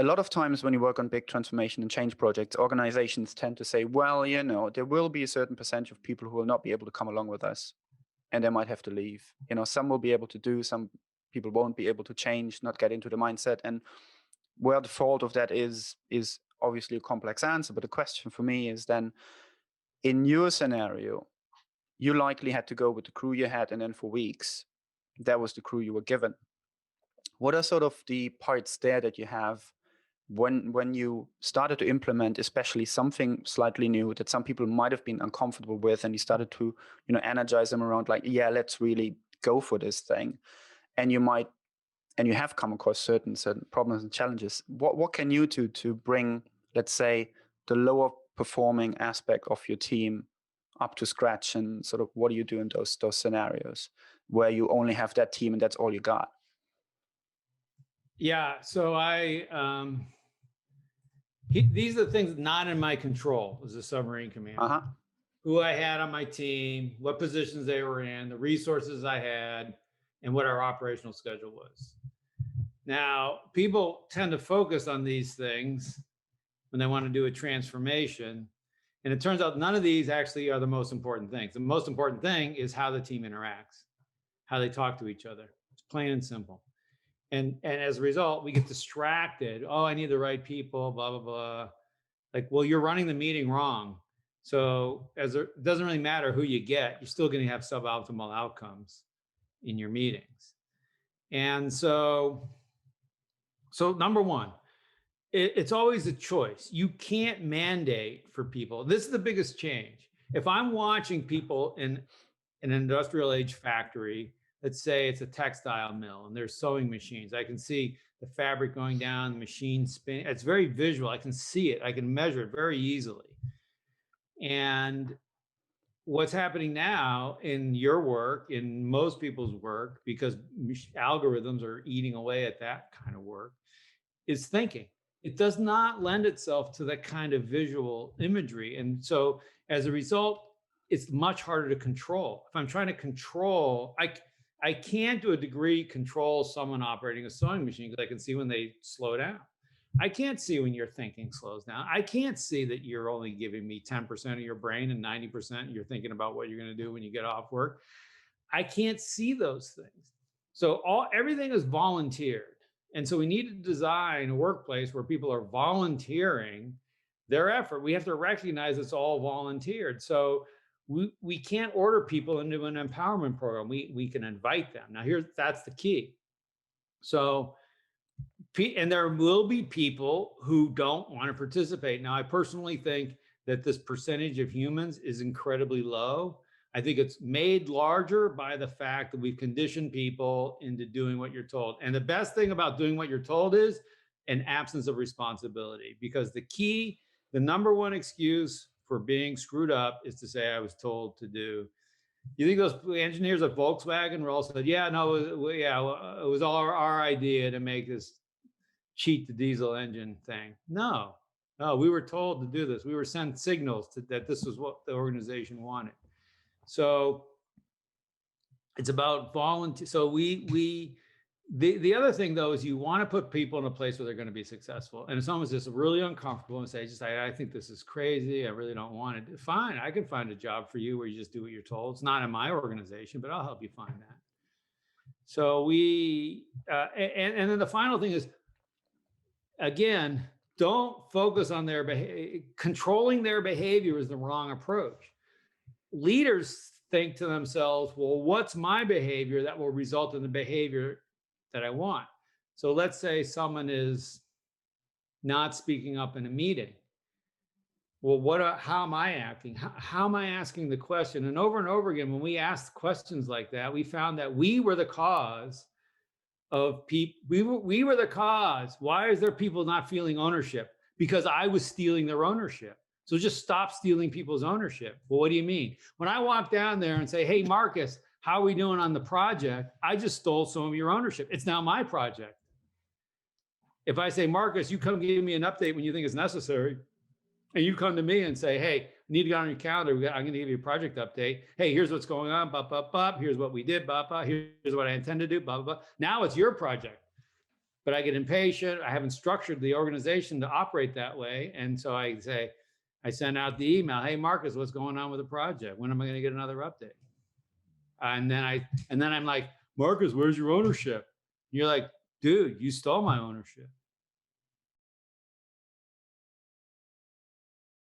a lot of times when you work on big transformation and change projects, organizations tend to say, well, there will be a certain percentage of people who will not be able to come along with us, and they might have to leave. Some will be able to do, some people won't be able to change, not get into the mindset. And where the fault of that is obviously a complex answer. But the question for me is then, in your scenario, you likely had to go with the crew you had, and then for weeks, that was the crew you were given. What are sort of the parts there that you have when you started to implement, especially something slightly new that some people might have been uncomfortable with, and you started to, energize them around like, yeah, let's really go for this thing. And you have come across certain problems and challenges. What can you do to bring, let's say, the lower performing aspect of your team up to scratch, and sort of what do you do in those scenarios where you only have that team and that's all you got? Yeah, so these are the things not in my control as a submarine commander. Who I had on my team, what positions they were in, the resources I had, and what our operational schedule was. Now, people tend to focus on these things when they want to do a transformation. And it turns out none of these actually are the most important things. The most important thing is how the team interacts, how they talk to each other. It's plain and simple. And as a result, we get distracted. Oh, I need the right people, blah, blah, blah. Like, well, you're running the meeting wrong. So it doesn't really matter who you get, you're still going to have suboptimal outcomes in your meetings. And so number one, it's always a choice. You can't mandate for people. This is the biggest change. If I'm watching people in an industrial age factory, let's say it's a textile mill and there's sewing machines, I can see the fabric going down, the machine spinning. It's very visual. I can see it. I can measure it very easily. And what's happening now in your work, in most people's work, because algorithms are eating away at that kind of work, is thinking. It does not lend itself to that kind of visual imagery. And so as a result, it's much harder to control. If I'm trying to control, I can't to a degree control someone operating a sewing machine because I can see when they slow down. I can't see when your thinking slows down. I can't see that you're only giving me 10% of your brain and 90% you're thinking about what you're going to do when you get off work. I can't see those things. So everything is volunteered. And so we need to design a workplace where people are volunteering their effort. We have to recognize it's all volunteered. So we can't order people into an empowerment program. We can invite them. Now that's the key. So, and there will be people who don't want to participate. Now, I personally think that this percentage of humans is incredibly low. I think it's made larger by the fact that we've conditioned people into doing what you're told. And the best thing about doing what you're told is an absence of responsibility, because the number one excuse for being screwed up is to say, I was told to do. You think those engineers at Volkswagen were all said, yeah, no, it was all our idea to make this cheat the diesel engine thing? No, we were told to do this. We were sent signals that this was what the organization wanted. So it's about volunteer. So the other thing though is you want to put people in a place where they're going to be successful. And if someone's just really uncomfortable and say, I think this is crazy, I really don't want it. Fine, I can find a job for you where you just do what you're told. It's not in my organization, but I'll help you find that. So and then the final thing is, again, don't focus on their behavior. Controlling their behavior is the wrong approach. Leaders think to themselves, well, what's my behavior that will result in the behavior that I want? So let's say someone is not speaking up in a meeting. Well, how am I acting? How am I asking the question? And over again, when we asked questions like that, we found that we were the cause of people. We were the cause. Why is there people not feeling ownership? Because I was stealing their ownership. So just stop stealing people's ownership. Well, what do you mean? When I walk down there and say, hey, Marcus, how are we doing on the project? I just stole some of your ownership. It's now my project. If I say, Marcus, you come give me an update when you think it's necessary, and you come to me and say, hey, I need to get on your calendar. I'm going to give you a project update. Hey, here's what's going on. Here's what we did. Here's what I intend to do. Now it's your project. but I get impatient. I haven't structured the organization to operate that way. And so I send out the email, hey, Marcus, what's going on with the project? When am I going to get another update? And then I'm like, Marcus, where's your ownership? You're like, dude, you stole my ownership.